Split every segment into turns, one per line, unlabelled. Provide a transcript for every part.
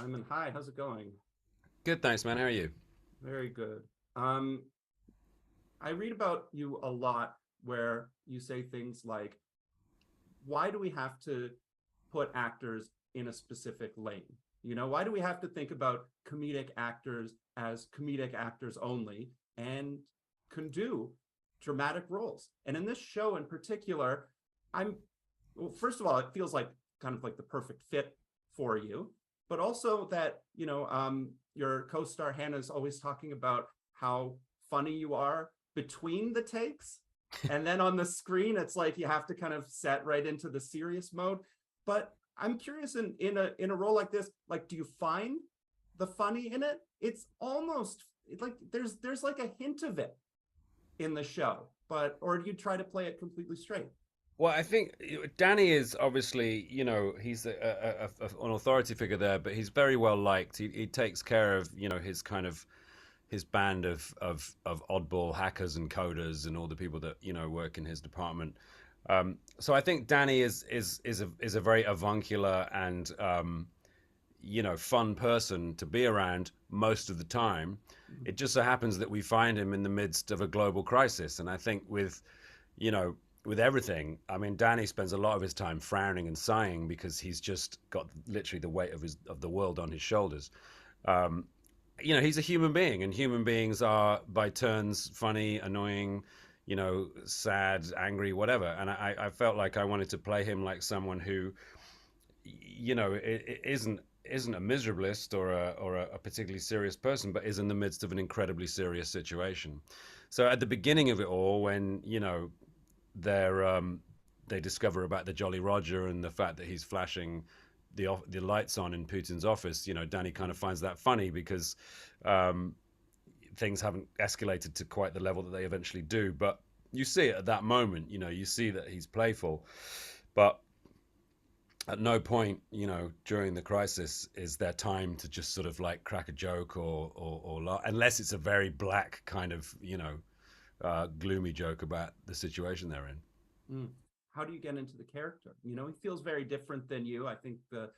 Simon, hi, how's it going?
Good, thanks, man. How are you?
Very good. Um, I read about you a lot where you say things like, why do we have to put actors in a specific lane? Why do we have to think about comedic actors as comedic actors only and can do dramatic roles? And in this show in particular, I'm, well, first of all, it feels like kind of like the perfect fit for you, but also that, your co-star Hannah is always talking about how funny you are between the takes. And then on the screen, it's like you have to kind of set right into the serious mode. But I'm curious in a role like this, like, do you find the funny in it? It's almost like there's like a hint of it in the show, but or do you try to play it completely straight?
Well, I think Danny is obviously, he's an authority figure there, but he's very well liked. He takes care of, his kind of his band of oddball hackers and coders and all the people that work in his department. So I think Danny is a very avuncular and fun person to be around most of the time.
Mm-hmm.
It just so happens that we find him in the midst of a global crisis, and I think you know with everything, I mean, Danny spends a lot of his time frowning and sighing because he's just got literally the weight of the world on his shoulders. Um, he's a human being, and human beings are by turns funny, annoying, sad, angry, whatever. And I felt like I wanted to play him like someone who, it isn't a miserabilist or a particularly serious person, but is in the midst of an incredibly serious situation. So at the beginning of it all, when they're they discover about the Jolly Roger and the fact that he's flashing the lights on in Putin's office, Danny kind of finds that funny because um, things haven't escalated to quite the level that they eventually do. But you see it at that moment, you see that he's playful, but at no point, during the crisis is there time to just sort of like crack a joke or laugh, unless it's a very black kind of, gloomy joke about the situation they're in.
Mm. How do you get into the character? He feels very different than you. I think the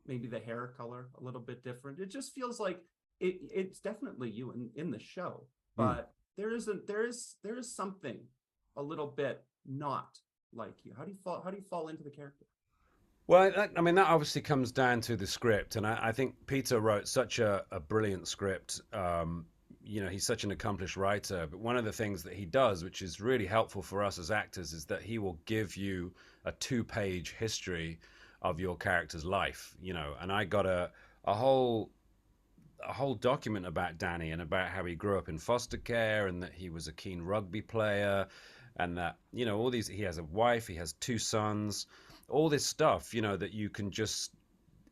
maybe the hair color a little bit different. It just feels like it's definitely you in the show,
Mm.
but there is something a little bit not like you. How do you fall into the character?
Well, I mean, that obviously comes down to the script, and I think Peter wrote such a brilliant script. He's such an accomplished writer, but one of the things that he does, which is really helpful for us as actors, is that he will give you a two-page history of your character's life. And I got a whole document about Danny and about how he grew up in foster care and that he was a keen rugby player and that all these he has a wife, he has two sons, all this stuff that you can just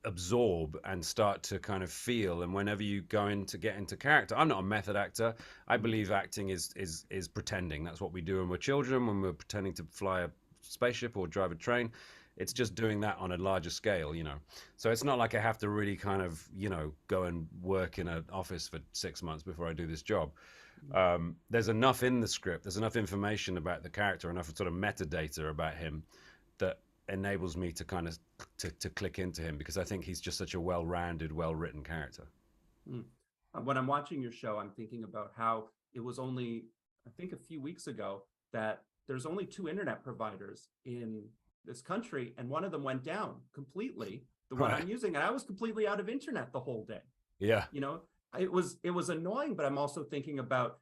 absorb and start to kind of feel. And whenever you go in to get into character, I'm not a method actor. I
Mm.
believe acting is pretending. That's what we do when we're children, when we're pretending to fly a spaceship or drive a train. It's just doing that on a larger scale. So it's not like I have to really kind of go and work in an office for 6 months before I do this job. There's enough in the script, there's enough information about the character, enough sort of metadata about him that enables me to kind of to click into him because I think he's just such a well-rounded, well-written character.
Mm. When I'm watching your show, I'm thinking about how it was only, I think, a few weeks ago that there's only two internet providers in this country, and one of them went down completely, the one
Right.
I'm using, and I was completely out of internet the whole day.
Yeah.
You know, it was annoying, but I'm also thinking about,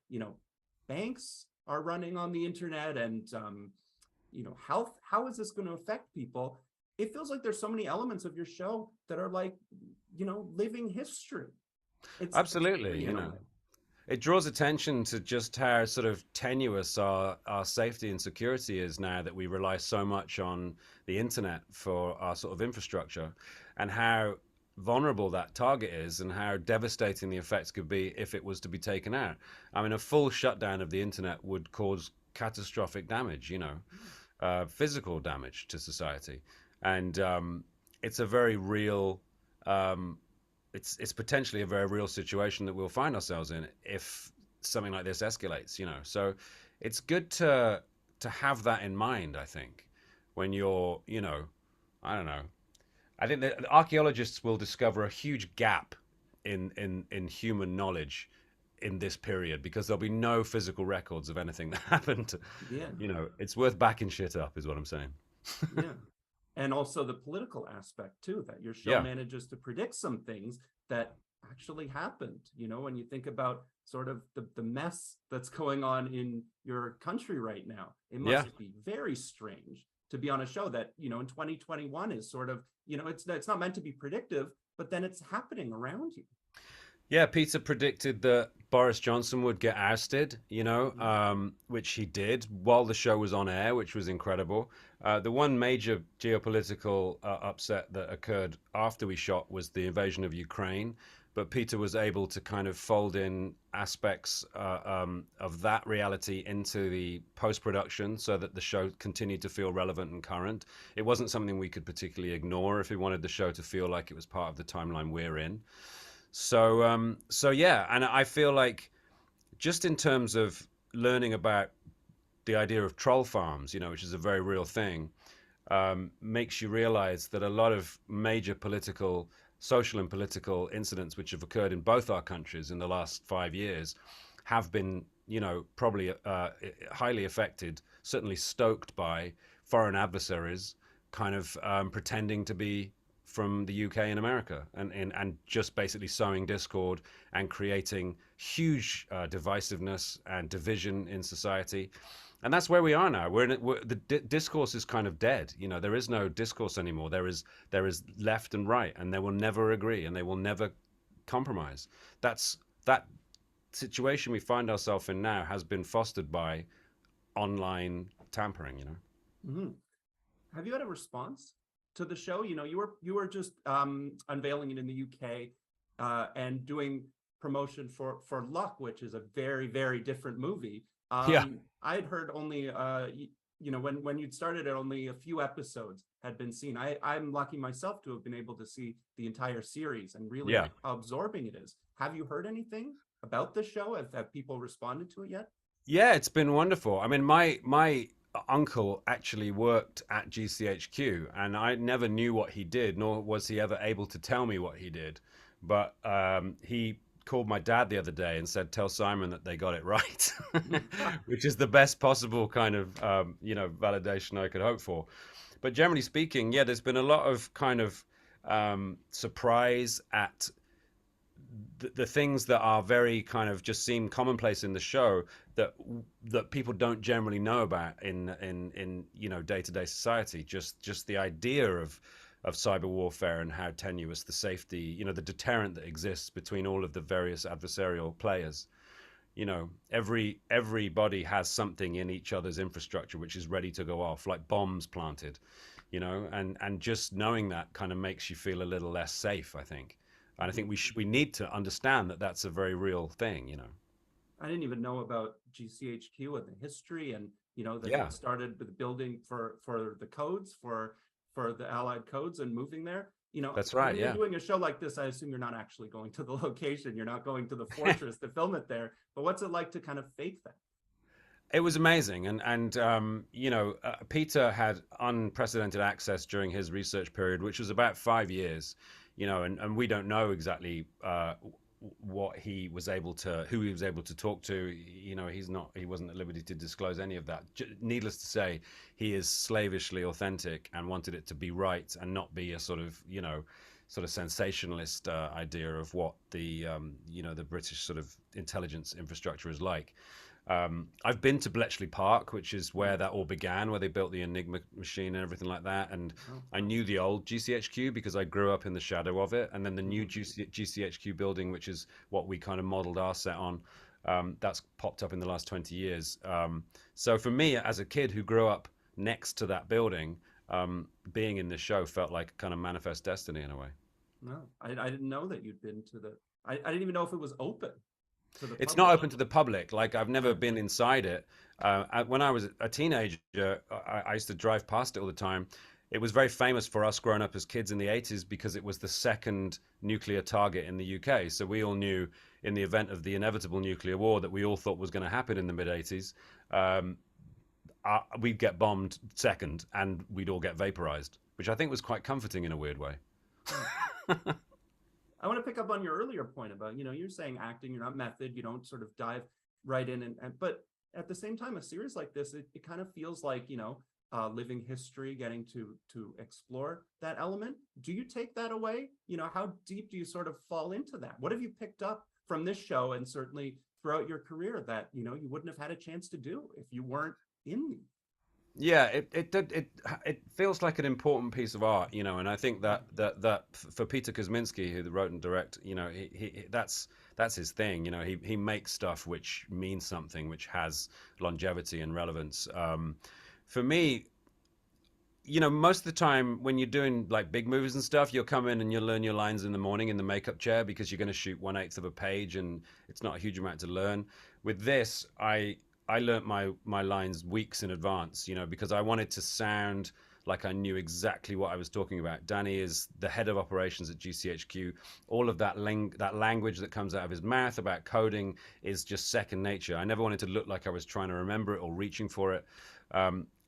banks are running on the internet, and health. How is this going to affect people? It feels like there's so many elements of your show that are like, living history. It's
Absolutely.
pretty annoying.
It draws attention to just how sort of tenuous our safety and security is now that we rely so much on the internet for our sort of infrastructure, and how vulnerable that target is and how devastating the effects could be if it was to be taken out. I mean, a full shutdown of the internet would cause catastrophic damage, physical damage to society. And it's a very real um, it's potentially a very real situation that we'll find ourselves in if something like this escalates. So it's good to have that in mind, I think, when you're I don't know, I think that archaeologists will discover a huge gap in human knowledge in this period because there'll be no physical records of anything that happened.
Yeah,
It's worth backing shit up, is what I'm saying.
yeah. And also the political aspect too, that your show
Yeah,
manages to predict some things that actually happened. When you think about sort of the mess that's going on in your country right now, it
yeah.
must be very strange to be on a show that, in 2021 is sort of, it's not meant to be predictive, but then it's happening around you.
Yeah, Peter predicted that Boris Johnson would get ousted,
Mm-hmm.
which he did while the show was on air, which was incredible. The one major geopolitical upset that occurred after we shot was the invasion of Ukraine. But Peter was able to kind of fold in aspects of that reality into the post production so that the show continued to feel relevant and current. It wasn't something we could particularly ignore if we wanted the show to feel like it was part of the timeline we're in. So yeah, and I feel like just in terms of learning about the idea of troll farms, which is a very real thing, makes you realize that a lot of major political, social and political incidents which have occurred in both our countries in the last 5 years have been, probably highly affected, certainly stoked by foreign adversaries kind of pretending to be from the UK and America, and just basically sowing discord and creating huge divisiveness and division in society. And that's where we are now. The discourse is kind of dead. There is no discourse anymore. There is left and right, and they will never agree, and they will never compromise. That situation we find ourselves in now has been fostered by online tampering.
Mm-hmm. Have you had a response to the show? You were just unveiling it in the UK and doing promotion for Luck, which is a very very different movie.
Yeah,
I had heard only when you'd started it, only a few episodes had been seen. I'm lucky myself to have been able to see the entire series and really
yeah.
like how absorbing it is. Have you heard anything about the show? Have people responded to it yet?
Yeah, it's been wonderful. I mean, my uncle actually worked at GCHQ, and I never knew what he did, nor was he ever able to tell me what he did. But he called my dad the other day and said, "Tell Simon that they got it right," which is the best possible kind of validation I could hope for. But generally speaking, yeah, there's been a lot of kind of surprise at the things that are very kind of just seem commonplace in the show that people don't generally know about in day-to-day society. Just the idea of cyber warfare and how tenuous the safety, the deterrent that exists between all of the various adversarial players. Everybody has something in each other's infrastructure which is ready to go off, like bombs planted. And just knowing that kind of makes you feel a little less safe, I think. And I think we need to understand that that's a very real thing.
I didn't even know about GCHQ and the history, and that
Yeah,
it started with building for the codes for the Allied codes and moving there.
that's right.
When you're
Yeah.
doing a show like this, I assume you're not actually going to the location. You're not going to the fortress to film it there. But what's it like to kind of fake that?
It was amazing, and Peter had unprecedented access during his research period, which was about 5 years. And we don't know exactly what he was able to, who he was able to talk to. He wasn't at liberty to disclose any of that. Needless to say, he is slavishly authentic and wanted it to be right and not be a sort of sensationalist idea of what the British sort of intelligence infrastructure is like. I've been to Bletchley Park, which is where that all began, where they built the Enigma machine and everything like that. And
Oh,
I knew the old GCHQ because I grew up in the shadow of it. And then the new
mhm.
GCHQ building, which is what we kind of modeled our set on, that's popped up in the last 20 years. So for me, as a kid who grew up next to that building, being in this show felt like a kind of manifest destiny in a way.
No, I didn't know that you'd been to the. I didn't even know if it was open to the
It's not
public.
open to the public. Like I've never
Yeah.
been inside it. When I was a teenager, I used to drive past it all the time. It was very famous for us growing up as kids in the 80s because it was the second nuclear target in the UK. So we all knew in the event of the inevitable nuclear war that we all thought was going to happen in the mid 80s, we'd get bombed second and we'd all get vaporized. which I think was quite comforting in a weird way.
Hmm. I want to pick up on your earlier point about, you're saying acting, you're not method, you don't sort of dive right in, but at the same time, a series like this, it kind of feels like, living history, getting to explore that element. Do you take that away? How deep do you sort of fall into that? What have you picked up from this show and certainly throughout your career that, you wouldn't have had a chance to do if you weren't in?
Yeah, it feels like an important piece of art, and I think that for Peter Kuzminski, who wrote and direct, that's his thing. He makes stuff which means something, which has longevity and relevance. For me, most of the time when you're doing like big movies and stuff, you'll come in and you'll learn your lines in the morning in the makeup chair because you're going to shoot 1/8 of a page and it's not a huge amount to learn. With this, I learnt my lines weeks in advance, because I wanted to sound like I knew exactly what I was talking about. Danny is the head of operations at GCHQ. All of that language that comes out of his mouth about coding is just second nature. I never wanted to look like I was trying to remember it or reaching for it.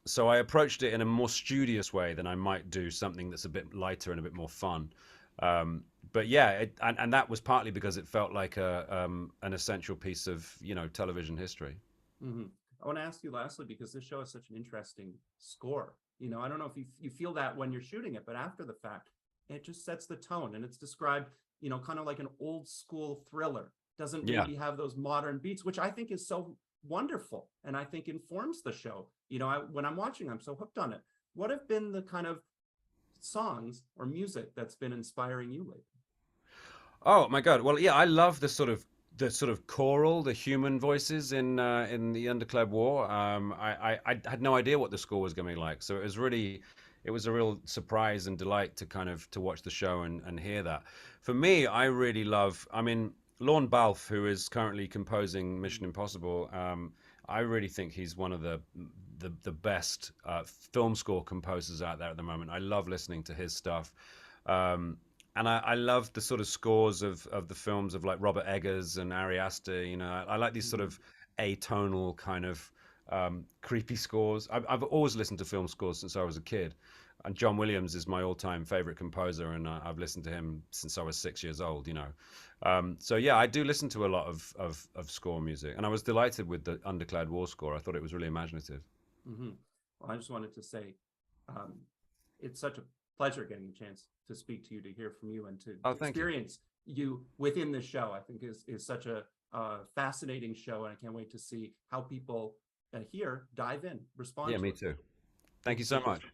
So I approached it in a more studious way than I might do something that's a bit lighter and a bit more fun. But yeah, and that was partly because it felt like an essential piece of television history.
Mm-hmm. I want to ask you lastly, because this show has such an interesting score. I don't know if you feel that when you're shooting it, but after the fact, it just sets the tone and it's described, kind of like an old school thriller. Doesn't
Yeah.
maybe have those modern beats, which I think is so wonderful and I think informs the show. When I'm watching, I'm so hooked on it. What have been the kind of songs or music that's been inspiring you lately?
Oh my God. Well, yeah, I love the sort of choral, the human voices in the Undeclared War. I had no idea what the score was going to be like, so it was a real surprise and delight to kind of to watch the show and hear that. For me, I really love. I mean, Lorne Balfe, who is currently composing Mission Impossible. I really think he's one of the best film score composers out there at the moment. I love listening to his stuff. Um, and I love the sort of scores of the films of like Robert Eggers and Ari Aster. I like these sort
Mm-hmm.
of atonal kind of creepy scores. I've always listened to film scores since I was a kid, and John Williams is my all-time favorite composer, and I've listened to him since I was 6 years old. So yeah, I do listen to a lot of score music, and I was delighted with the Undeclared War score. I thought it was really imaginative.
Mm-hmm. Well, I just wanted to say, um, it's such a pleasure getting a chance to speak to you, to hear from you, and to
Oh, thank you.
experience you within this show. I think is such a fascinating show, and I can't wait to see how people here dive in, respond
Yeah,
to
me
it.
too. Thank
Thank
you
you so
so
much.
much.